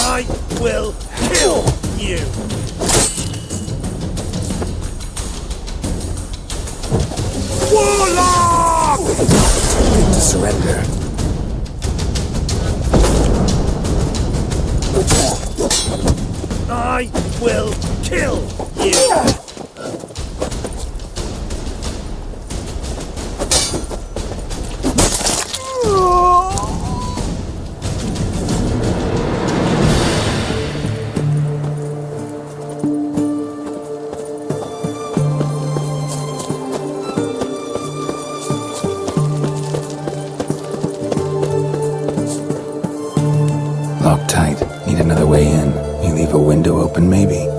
I will kill you! Warlock! Too to surrender. I will kill you! Locked tight. Need another way in. You leave a window open, maybe?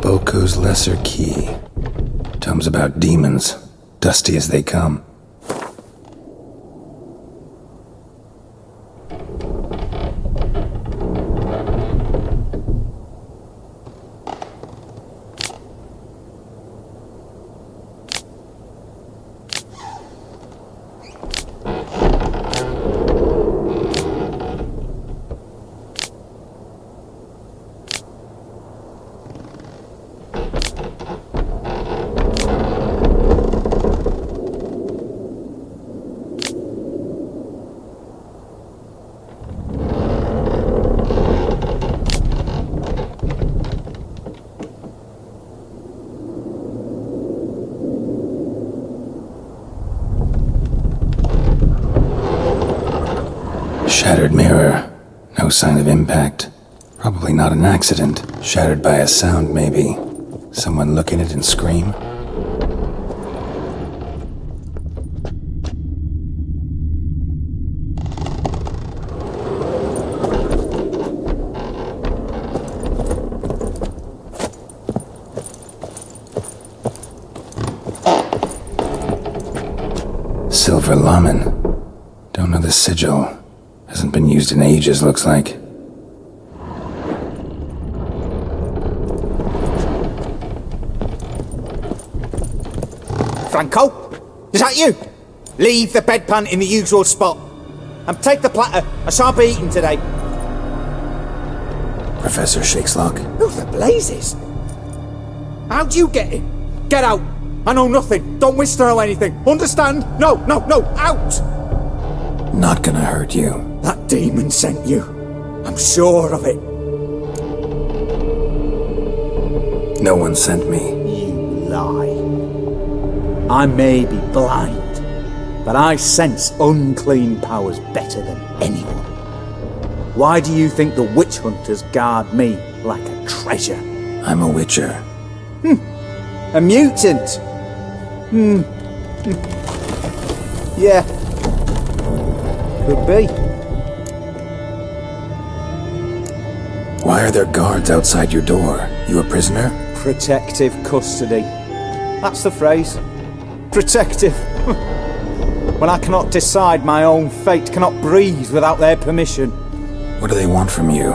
Boko's Lesser Key. Tomes about demons, dusty as they come. Shattered mirror. No sign of impact. Probably not an accident. Shattered by a sound, maybe. Someone look at it and scream? Silver Lamen. Don't know the sigil. Hasn't been used in ages, looks like. Franco? Is that you? Leave the bedpan in the usual spot. And take the platter. I shan't be eating today. Professor Shakeslock? Who the blazes? How'd you get in? Get out. I know nothing. Don't wish to know anything. Understand? No, out! Not gonna hurt you. That demon sent you. I'm sure of it. No one sent me. You lie. I may be blind, but I sense unclean powers better than anyone. Why do you think the witch hunters guard me like a treasure? I'm a witcher. A mutant? Yeah. Could be. Why are there guards outside your door? You a prisoner? Protective custody. That's the phrase. Protective. When I cannot decide my own fate, cannot breathe without their permission. What do they want from you?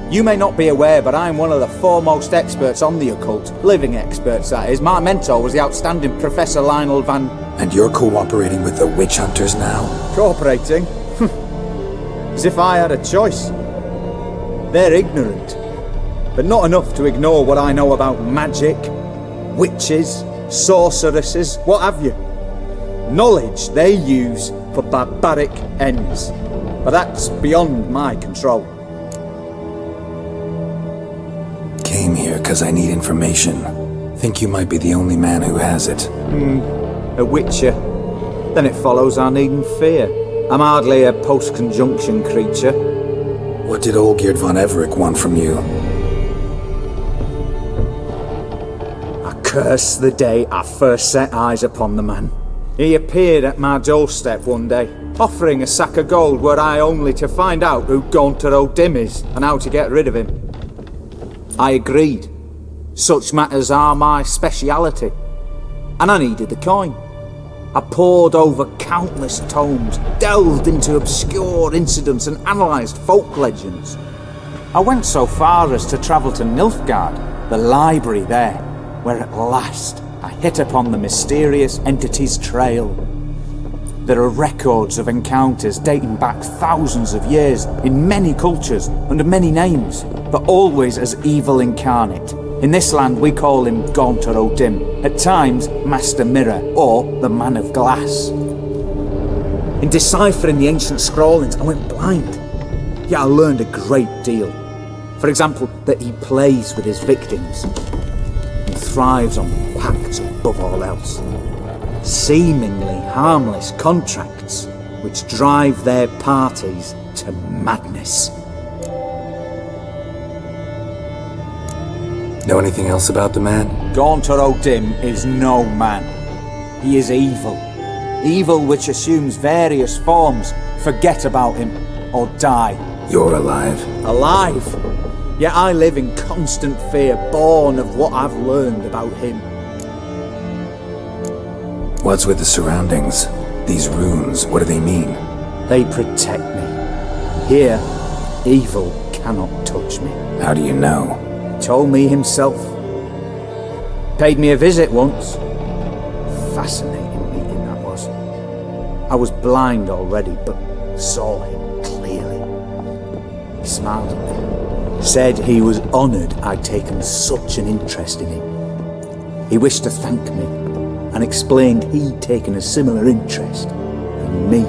You may not be aware, but I am one of the foremost experts on the occult. Living experts, that is. My mentor was the outstanding Professor Lionel Van... And you're cooperating with the witch hunters now? Cooperating? As if I had a choice. They're ignorant, but not enough to ignore what I know about magic, witches, sorceresses, what have you. Knowledge they use for barbaric ends, but that's beyond my control. Came here because I need information. Think you might be the only man who has it. A witcher. Then it follows I needn't fear. I'm hardly a post-conjunction creature. What did Olgierd von Everec want from you? I curse the day I first set eyes upon the man. He appeared at my doorstep one day, offering a sack of gold were I only to find out who Gaunter O'Dimm is and how to get rid of him. I agreed. Such matters are my speciality. And I needed the coin. I pored over countless tomes, delved into obscure incidents and analysed folk legends. I went so far as to travel to Nilfgaard, the library there, where at last I hit upon the mysterious entity's trail. There are records of encounters dating back thousands of years in many cultures under many names, but always as evil incarnate. In this land we call him Gaunter O'Dimm, at times Master Mirror or the Man of Glass. In deciphering the ancient scrawlings I went blind, yet I learned a great deal. For example, that he plays with his victims and thrives on pacts above all else. Seemingly harmless contracts which drive their parties to madness. Know anything else about the man? Gaunter O'Dimm is no man. He is evil. Evil which assumes various forms. Forget about him, or die. You're alive. Alive? Yet I live in constant fear, born of what I've learned about him. What's with the surroundings? These runes, what do they mean? They protect me. Here, evil cannot touch me. How do you know? Told me himself. Paid me a visit once. Fascinating meeting that was. I was blind already, but saw him clearly. He smiled at me. Said he was honoured I'd taken such an interest in him. He wished to thank me, and explained he'd taken a similar interest in me.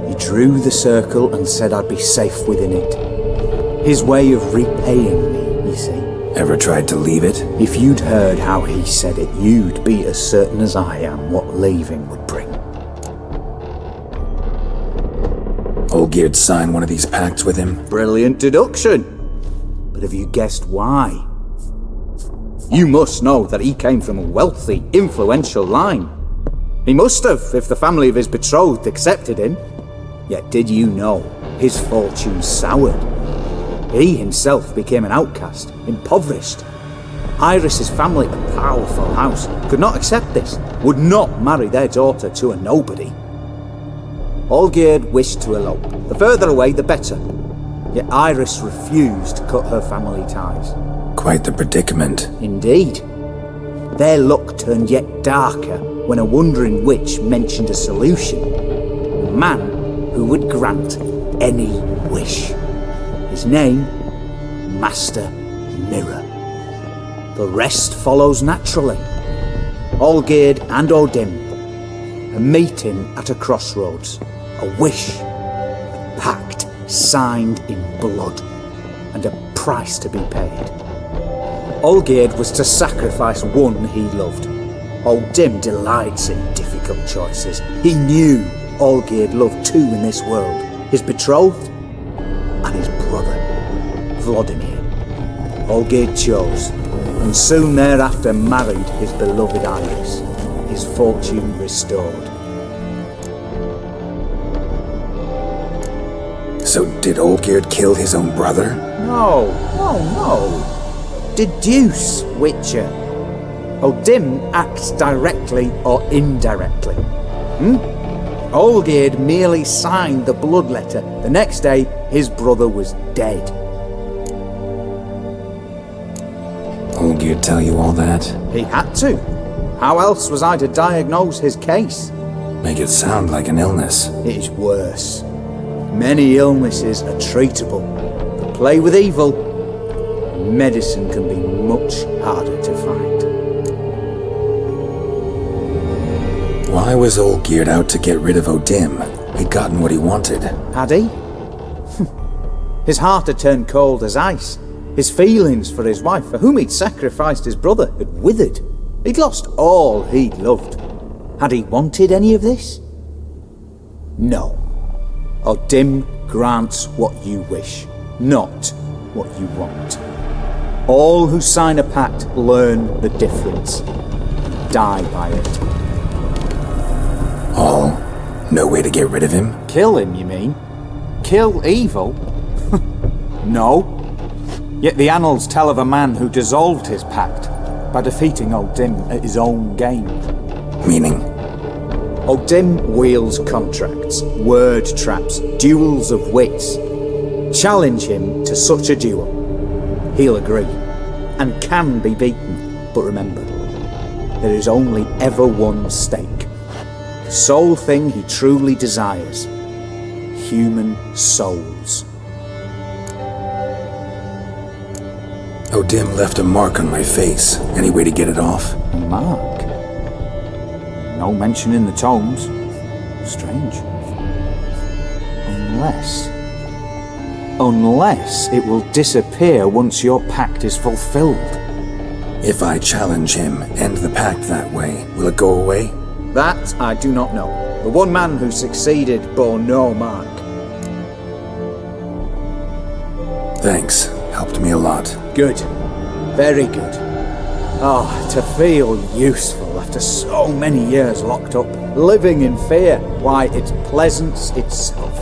He drew the circle and said I'd be safe within it. His way of repaying me. See. Ever tried to leave it? If you'd heard how he said it, you'd be as certain as I am what leaving would bring. Olgierd signed one of these pacts with him? Brilliant deduction. But have you guessed why? You must know that he came from a wealthy, influential line. He must have, if the family of his betrothed accepted him. Yet did you know his fortune soured? He himself became an outcast, impoverished. Iris's family, a powerful house, could not accept this, would not marry their daughter to a nobody. Olgierd wished to elope. The further away, the better. Yet Iris refused to cut her family ties. Quite the predicament. Indeed. Their luck turned yet darker when a wandering witch mentioned a solution. A man who would grant any wish. His name, Master Mirror. The rest follows naturally. Olgierd and O'Dimm, a meeting at a crossroads, a wish, a pact signed in blood, and a price to be paid. Olgierd was to sacrifice one he loved. O'Dimm delights in difficult choices. He knew Olgierd loved two in this world, his betrothed and his brother, Vladimir. Olgierd chose, and soon thereafter married his beloved Iris, his fortune restored. So did Olgierd kill his own brother? No, no. Deduce, Witcher. O'Dimm acts directly or indirectly. Olgierd merely signed the blood letter. The next day, his brother was dead. Olgierd tell you all that? He had to. How else was I to diagnose his case? Make it sound like an illness. It is worse. Many illnesses are treatable, but play with evil, medicine can be much harder to find. Why was Olgierd out to get rid of O'Dimm? He'd gotten what he wanted. Had he? His heart had turned cold as ice. His feelings for his wife, for whom he'd sacrificed his brother, had withered. He'd lost all he'd loved. Had he wanted any of this? No. O'Dimm grants what you wish, not what you want. All who sign a pact learn the difference, die by it. All? No way to get rid of him? Kill him, you mean? Kill evil? No. Yet the annals tell of a man who dissolved his pact by defeating O'Dimm at his own game. Meaning? O'Dimm wields contracts, word traps, duels of wits. Challenge him to such a duel. He'll agree, and can be beaten. But remember, there is only ever one stake. The sole thing he truly desires. Human souls. O'Dimm left a mark on my face. Any way to get it off? A mark? No mention in the tomes. Strange. Unless it will disappear once your pact is fulfilled. If I challenge him, end the pact that way, will it go away? That I do not know. The one man who succeeded bore no mark. Thanks. Helped me a lot. Good. Very good. Oh, to feel useful after so many years locked up, living in fear. Why, it's pleasance itself.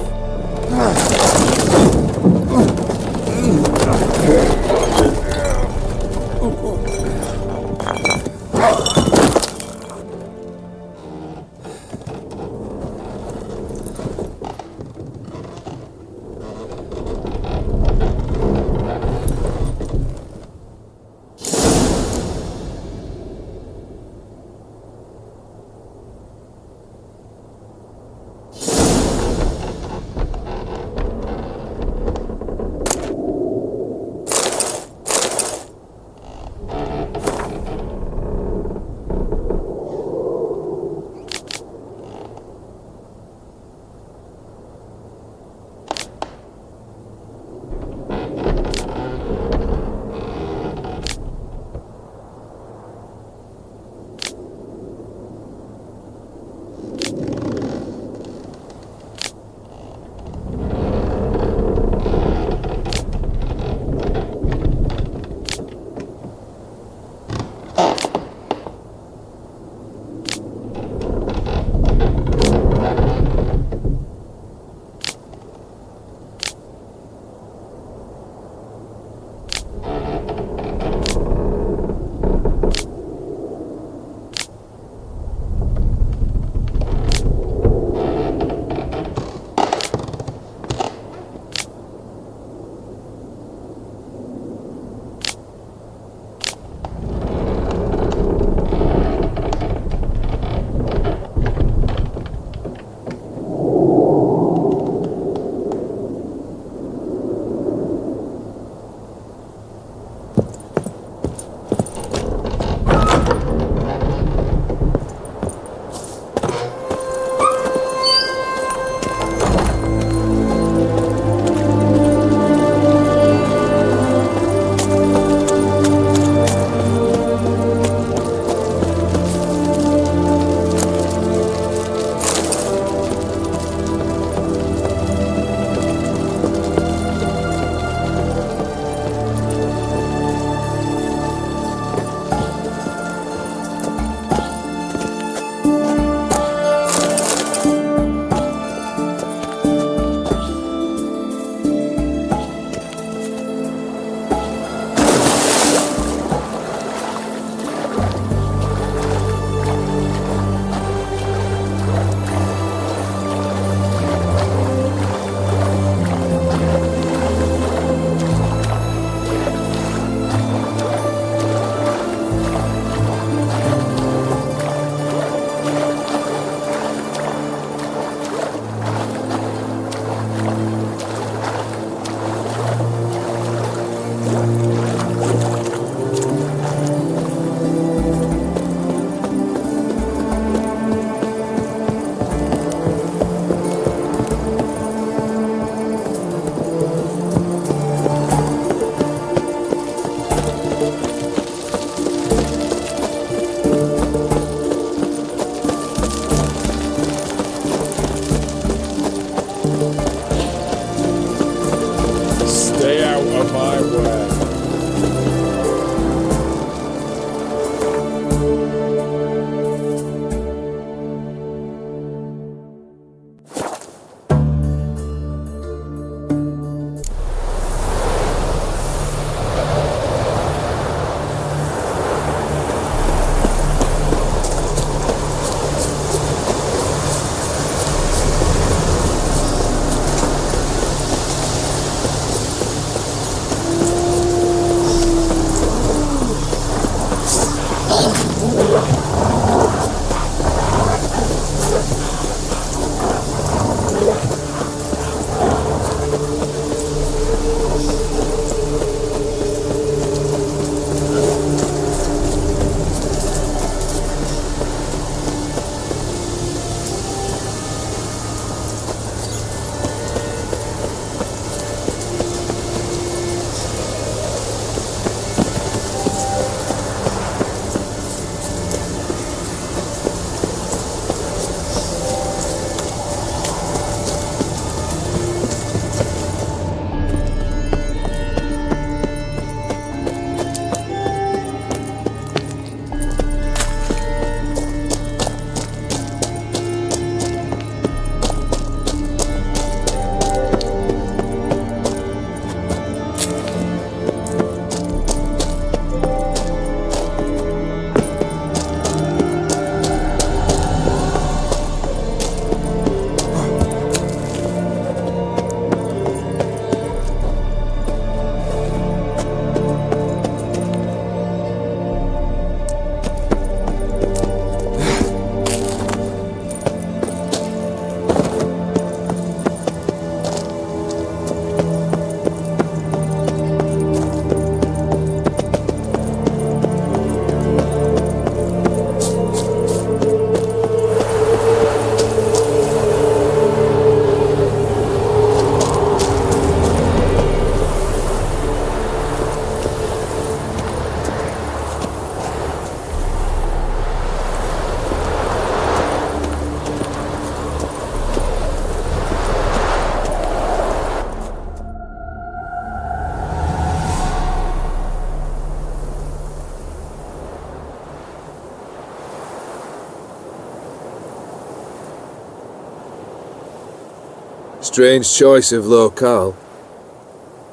Strange choice of locale.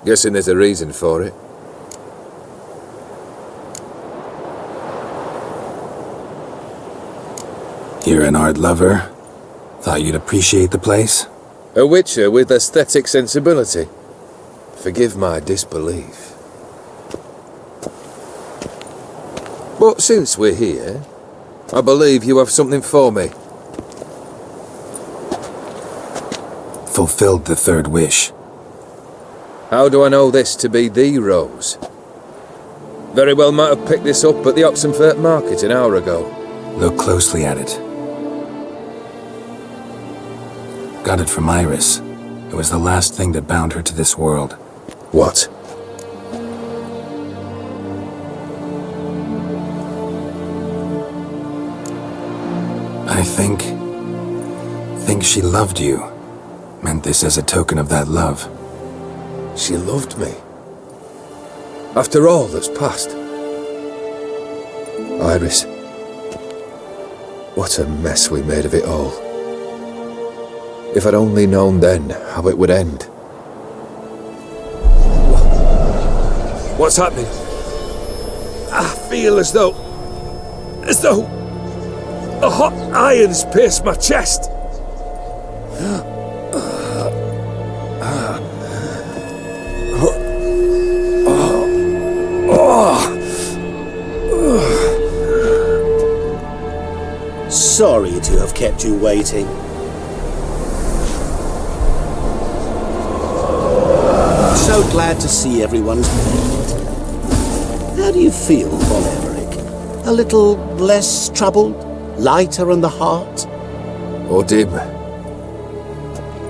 Guessing there's a reason for it. You're an art lover. Thought you'd appreciate the place? A witcher with aesthetic sensibility. Forgive my disbelief. But since we're here, I believe you have something for me. Fulfilled the third wish. How do I know this to be the rose? Very well might have picked this up at the Oxenfurt market an hour ago. Look closely at it. Got it from Iris. It was the last thing that bound her to this world. What? I think she loved you. Meant this as a token of that love. She loved me. After all that's passed. Iris. What a mess we made of it all. If I'd only known then how it would end. What's happening? I feel as though a hot iron's pierced my chest. Sorry to have kept you waiting. So glad to see everyone's made. How do you feel, Von Emmerich? A little less troubled? Lighter on the heart? O'Dimm,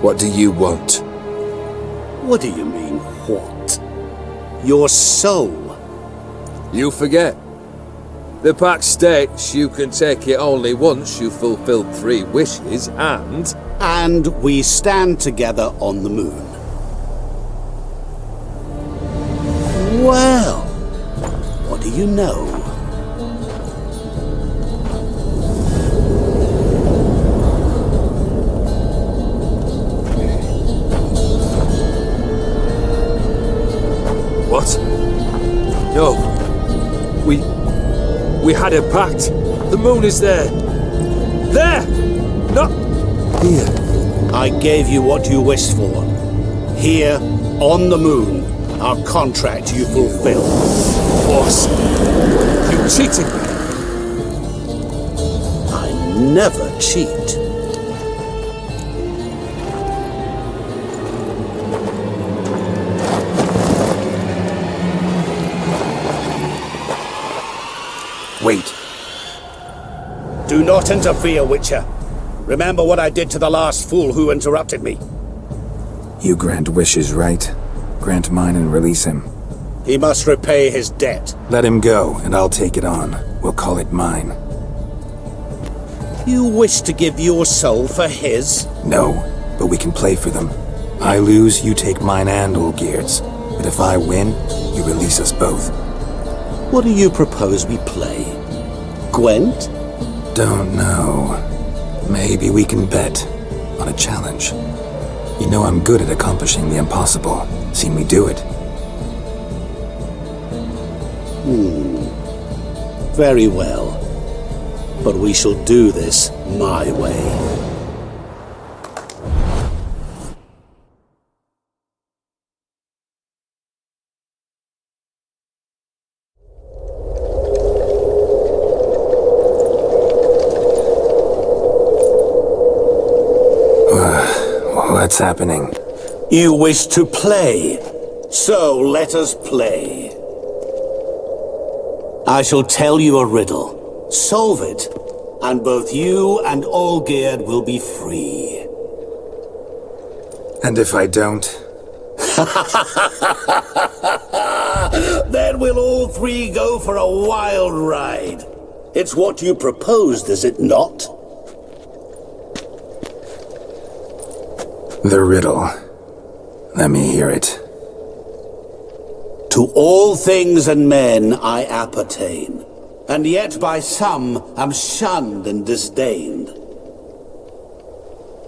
what do you want? What do you mean, what? Your soul. You forget. The pact states you can take it only once you've fulfilled 3 wishes and... And we stand together on the moon. Well, what do you know? What? No. We had a pact. The moon is there. There! Not here. I gave you what you wished for. Here, on the moon, our contract you fulfilled. Boss, you cheated me. I never cheat. Wait. Do not interfere, Witcher. Remember what I did to the last fool who interrupted me. You grant wishes, right? Grant mine and release him. He must repay his debt. Let him go, and I'll take it on. We'll call it mine. You wish to give your soul for his? No, but we can play for them. I lose, you take mine and Olgierd's. But if I win, you release us both. What do you propose we play? Gwent? Don't know. Maybe we can bet on a challenge. You know I'm good at accomplishing the impossible. Seen me do it. Very well. But we shall do this my way. What's happening? You wish to play, so let us play. I shall tell you a riddle. Solve it, and both you and Olgierd will be free. And if I don't? Then we'll all 3 go for a wild ride. It's what you proposed, is it not? The riddle. Let me hear it. To all things and men I appertain, and yet by some am shunned and disdained.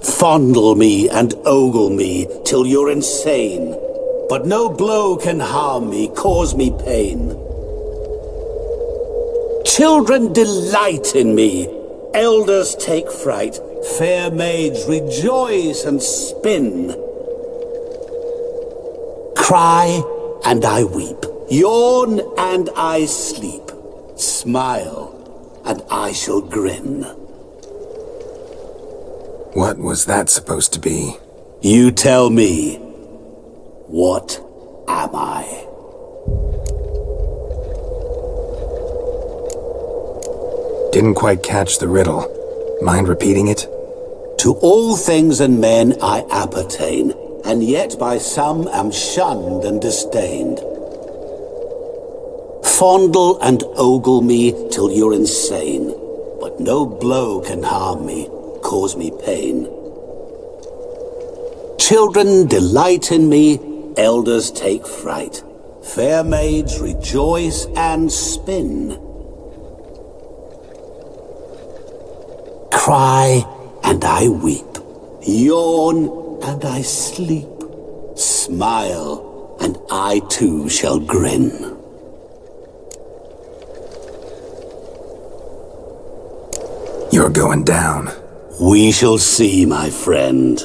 Fondle me and ogle me till you're insane. But no blow can harm me, cause me pain. Children delight in me, elders take fright, fair maids rejoice and spin. Cry and I weep, yawn and I sleep, smile and I shall grin. What was that supposed to be? You tell me, what am I? Didn't quite catch the riddle. Mind repeating it? To all things and men I appertain, and yet by some am shunned and disdained. Fondle and ogle me till you're insane, but no blow can harm me, cause me pain. Children delight in me, elders take fright, fair maids rejoice and spin. Cry and I weep, yawn and I sleep, smile and I too shall grin. You're going down. We shall see, my friend.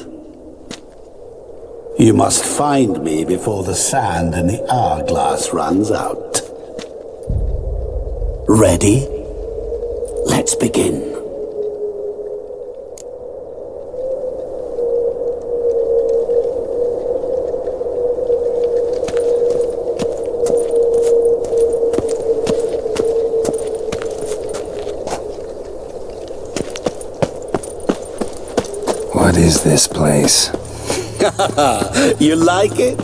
You must find me before the sand in the hourglass runs out. Ready? Let's begin. What is this place? You like it?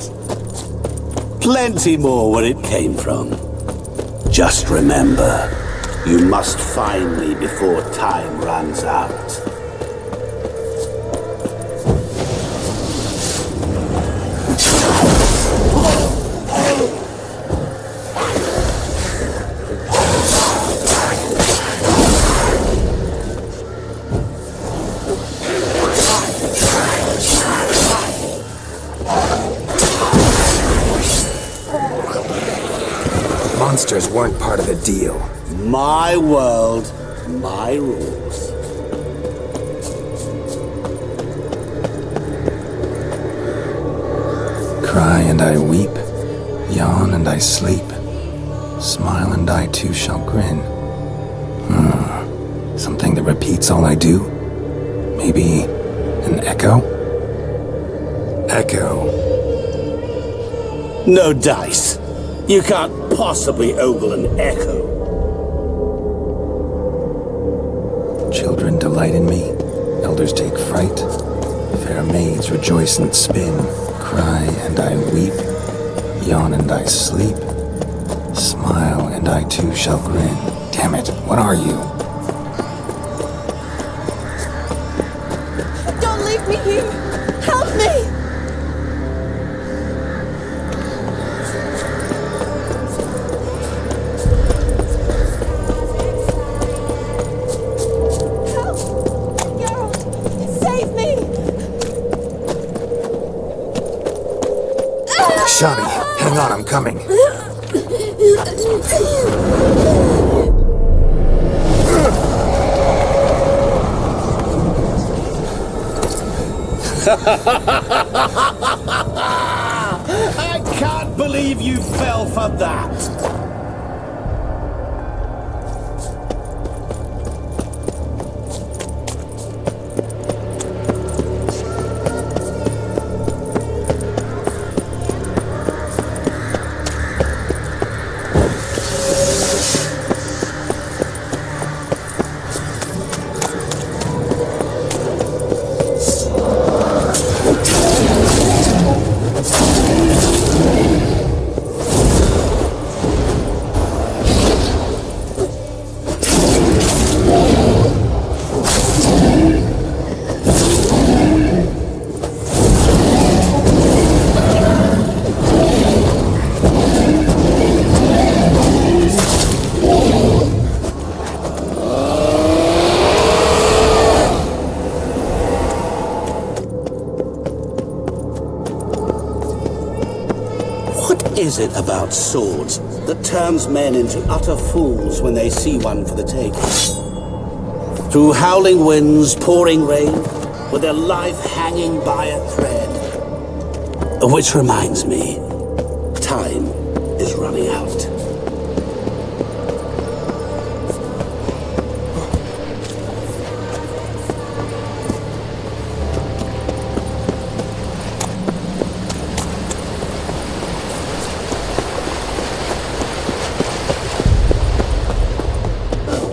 Plenty more where it came from. Just remember, you must find me before time runs out. Monsters weren't part of the deal. My world, my rules. Cry and I weep, yawn and I sleep, smile and I too shall grin. Something that repeats all I do? Maybe an echo? Echo. No dice. You can't possibly ogle an echo. Children delight in me, elders take fright, fair maids rejoice and spin, cry and I weep, yawn and I sleep, smile and I too shall grin. Damn it, what are you? Don't leave me here! Help me! Shani, hang on, I'm coming. I can't believe you fell for that. is it about swords that turns men into utter fools when they see one for the taking? Through howling winds, pouring rain, with their life hanging by a thread. Which reminds me, time is running out.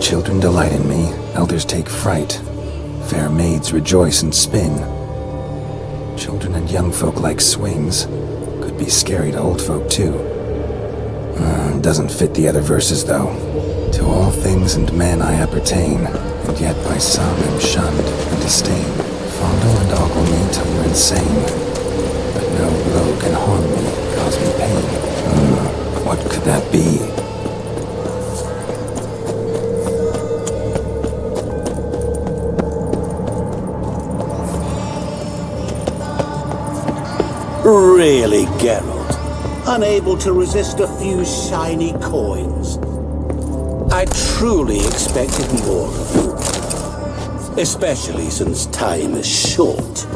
Children delight in me, elders take fright. Fair maids rejoice and spin. Children and young folk like swings. Could be scary to old folk too. Doesn't fit the other verses though. To all things and men I appertain, and yet by some am shunned and disdained. Fondle and ogle me till you're insane, but no blow can harm me, cause me pain. What could that be? Really, Geralt? Unable to resist a few shiny coins? I truly expected more of you. Especially since time is short.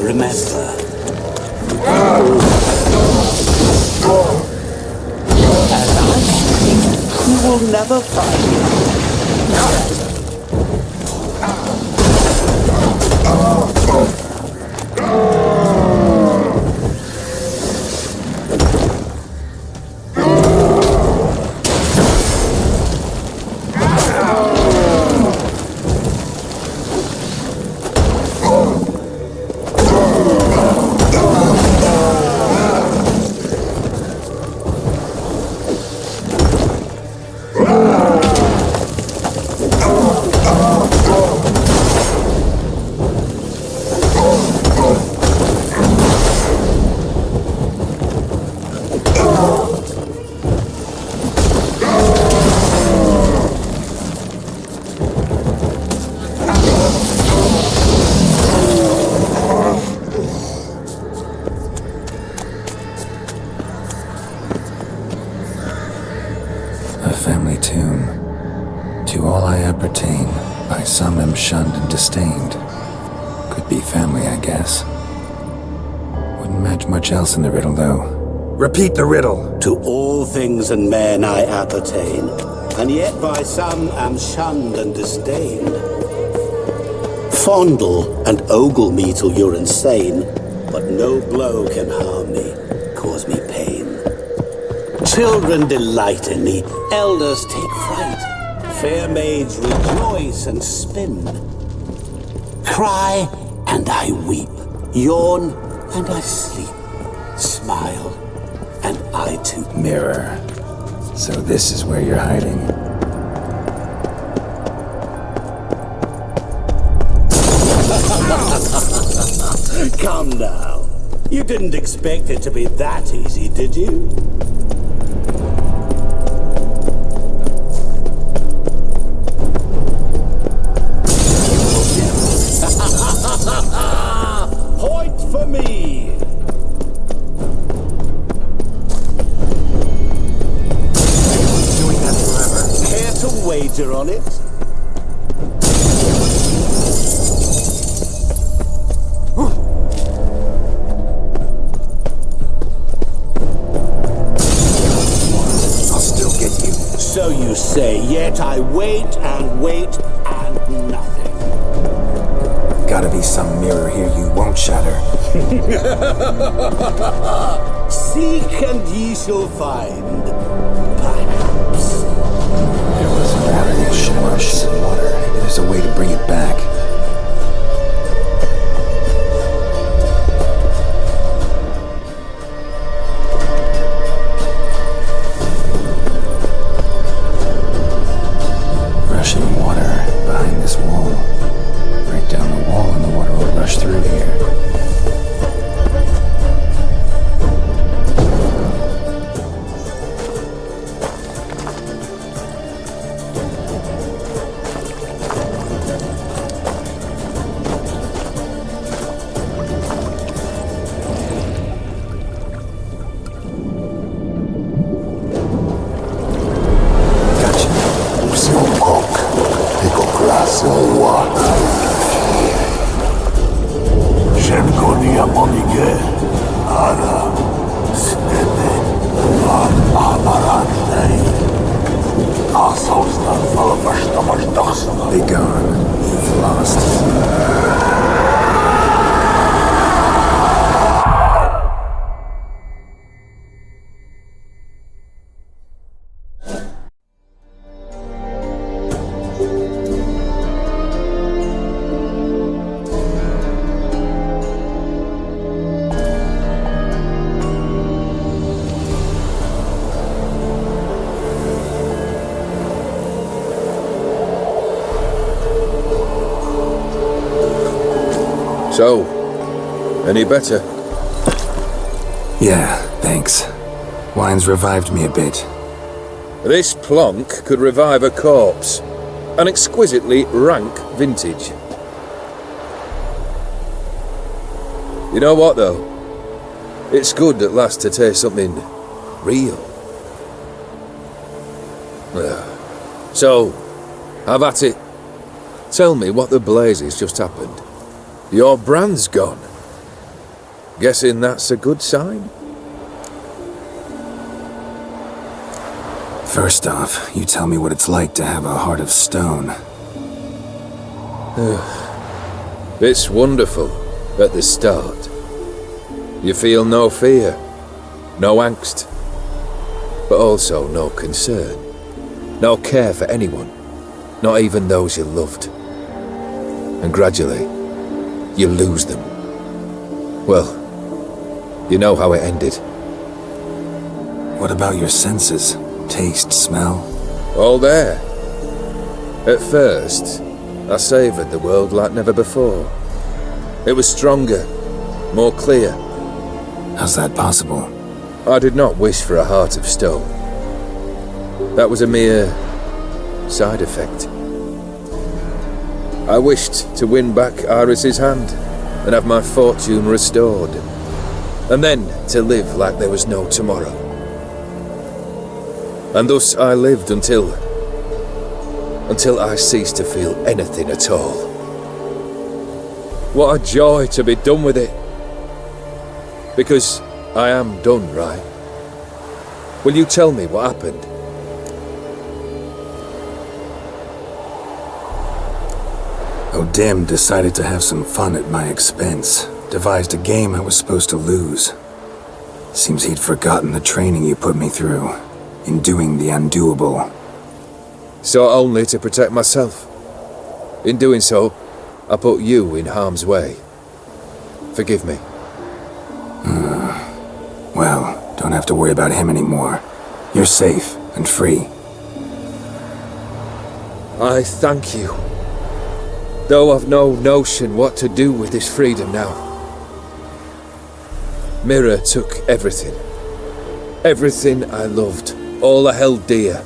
Remember. As I'm king, you will never find me. Some am shunned and disdained. Could be family, I guess. Wouldn't match much else in the riddle, though. Repeat the riddle. To all things and men I appertain, and yet by some am shunned and disdained. Fondle and ogle me till you're insane, but no blow can harm me, cause me pain. Children delight in me, elders take fright. Fair maids rejoice and spin. Cry and I weep. Yawn and I sleep. Smile and I too. Mirror. So this is where you're hiding. Come now. You didn't expect it to be that easy, did you? Point for me! Doing that forever. Care to wager on it? I'll still get you. So you say, yet I wait and wait and nothing. Gotta be some mirror here you won't shatter. Seek and ye shall find. Perhaps. There was water in the shores. Water. Maybe there's a way to bring it back. Rushing water behind this wall. Break down the wall. So, any better? Yeah, thanks. Wine's revived me a bit. This plonk could revive a corpse. An exquisitely rank vintage. You know what, though? It's good at last to taste something real. So, have at it. Tell me what the blazes just happened. Your brand's gone. Guessing that's a good sign? First off, you tell me what it's like to have a heart of stone. It's wonderful at the start. You feel no fear, no angst, but also no concern, no care for anyone, not even those you loved. And gradually, you lose them. Well, you know how it ended. What about your senses? Taste, smell? All there. At first, I savoured the world like never before. It was stronger, more clear. How's that possible? I did not wish for a heart of stone. That was a mere side effect. I wished to win back Iris's hand and have my fortune restored, and then to live like there was no tomorrow. And thus I lived until I ceased to feel anything at all. What a joy to be done with it. Because I am done, right? Will you tell me what happened? O'Dimm decided to have some fun at my expense. Devised a game I was supposed to lose. Seems he'd forgotten the training you put me through. In doing the undoable. So only to protect myself. In doing so, I put you in harm's way. Forgive me. Well, don't have to worry about him anymore. You're safe and free. I thank you. Though I've no notion what to do with this freedom now. Mirror took everything. Everything I loved. All I held dear.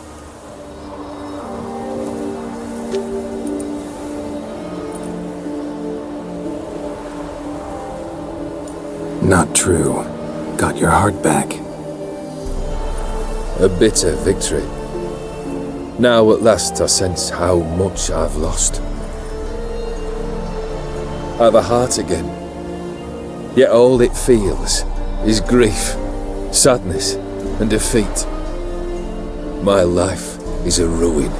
Not true. Got your heart back. A bitter victory. Now at last I sense how much I've lost. I've a heart again. Yet all it feels is grief, sadness, and defeat. My life is a ruin.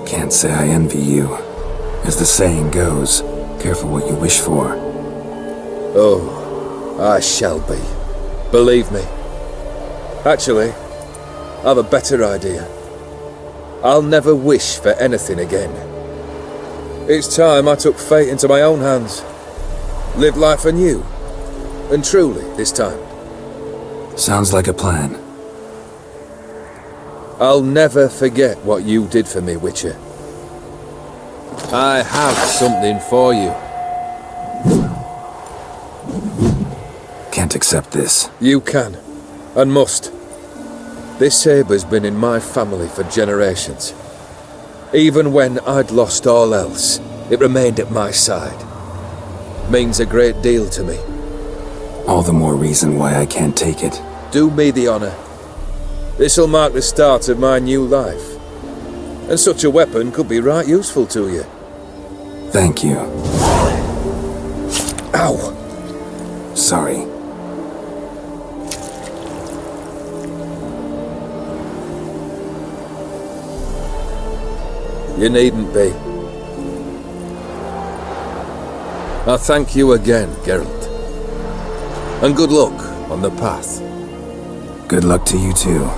Can't say I envy you. As the saying goes, careful what you wish for. Oh, I shall be. Believe me. Actually, I've a better idea. I'll never wish for anything again. It's time I took fate into my own hands. Lived life anew. And truly, this time. Sounds like a plan. I'll never forget what you did for me, Witcher. I have something for you. Can't accept this. You can, and must. This sabre's been in my family for generations. Even when I'd lost all else, it remained at my side. Means a great deal to me. All the more reason why I can't take it. Do me the honor. This'll mark the start of my new life. And such a weapon could be right useful to you. Thank you. Ow! Sorry. You needn't be. I thank you again, Geralt. And good luck on the path. Good luck to you too.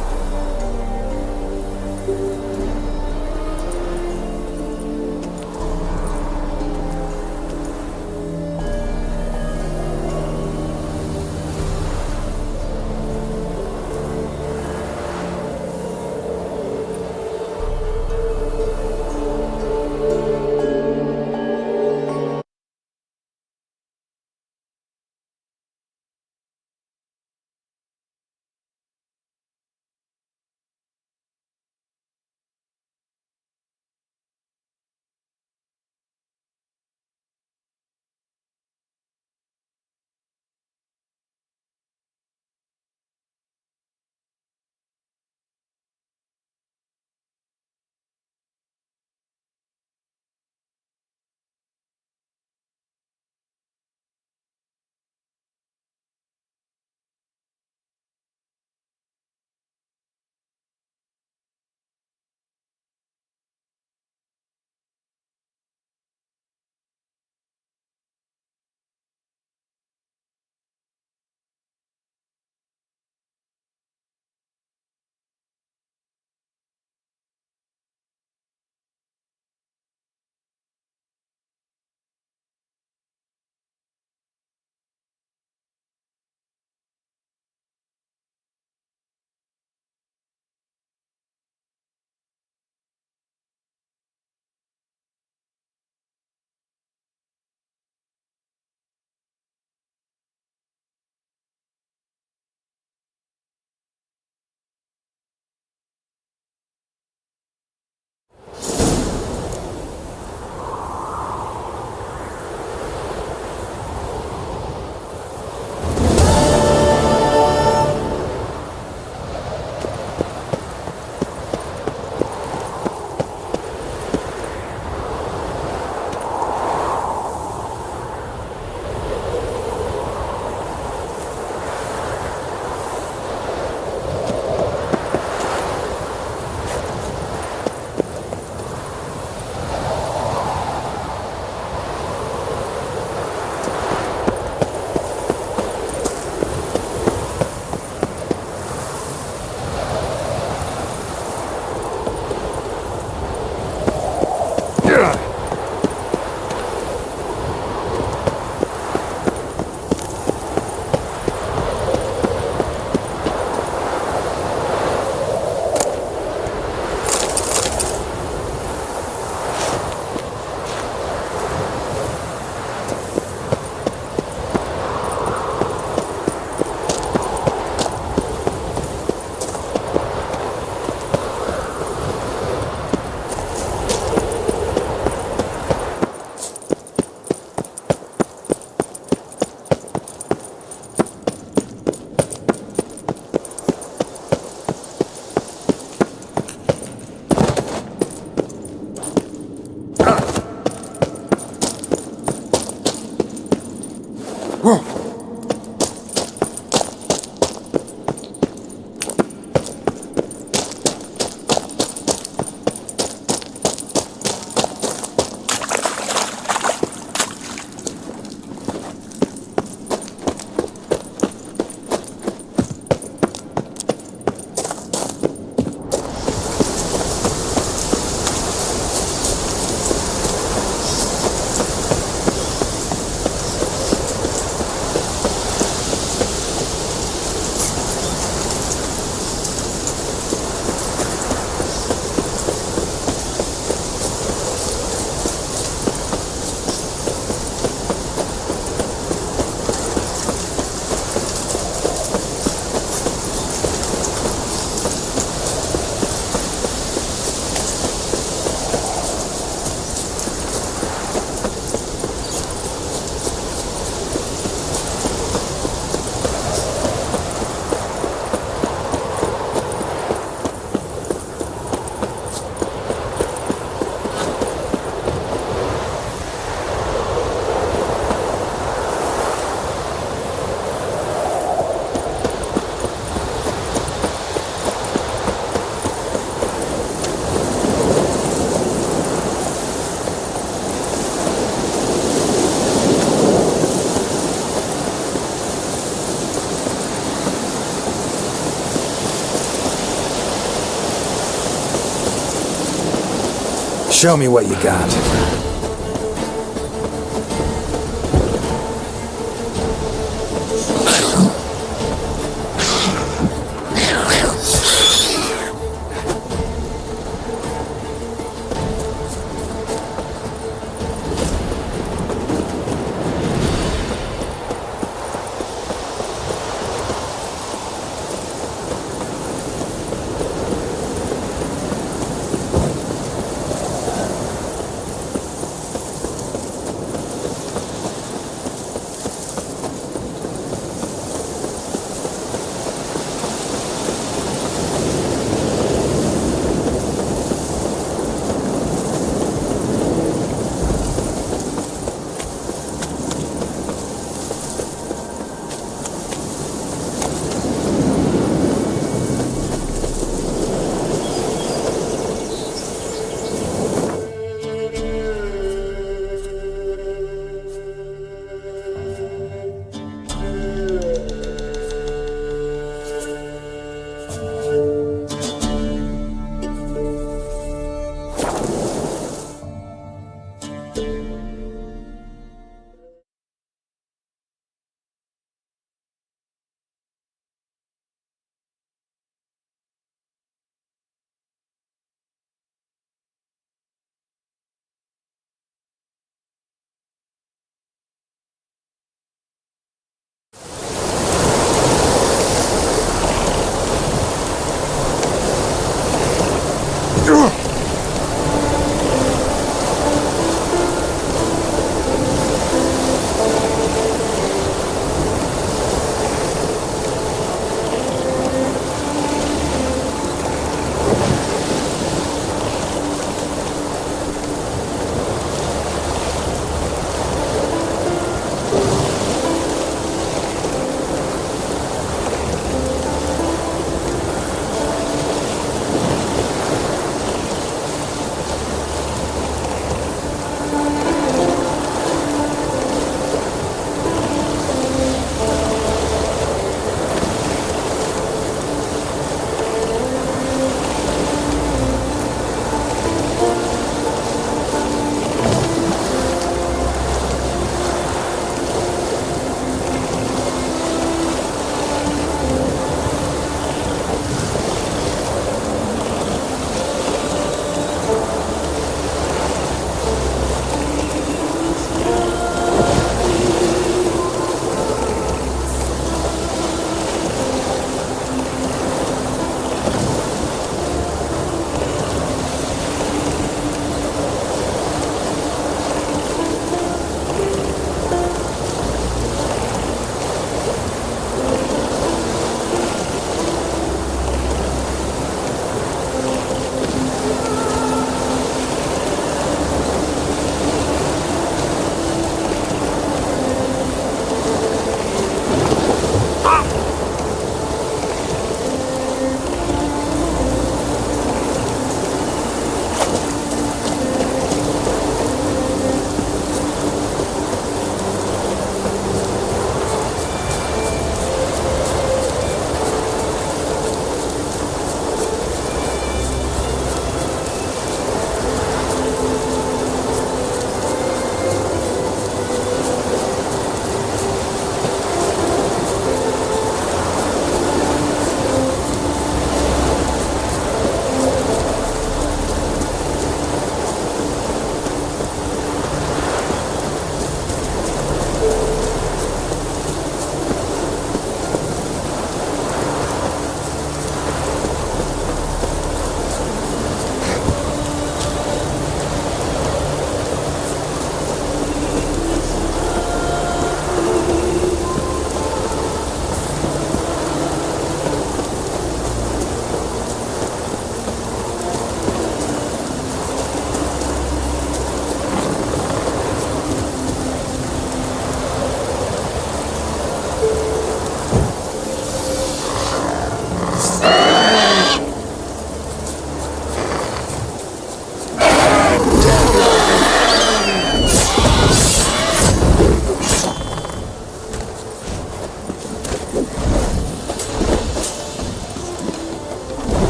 Show me what you got.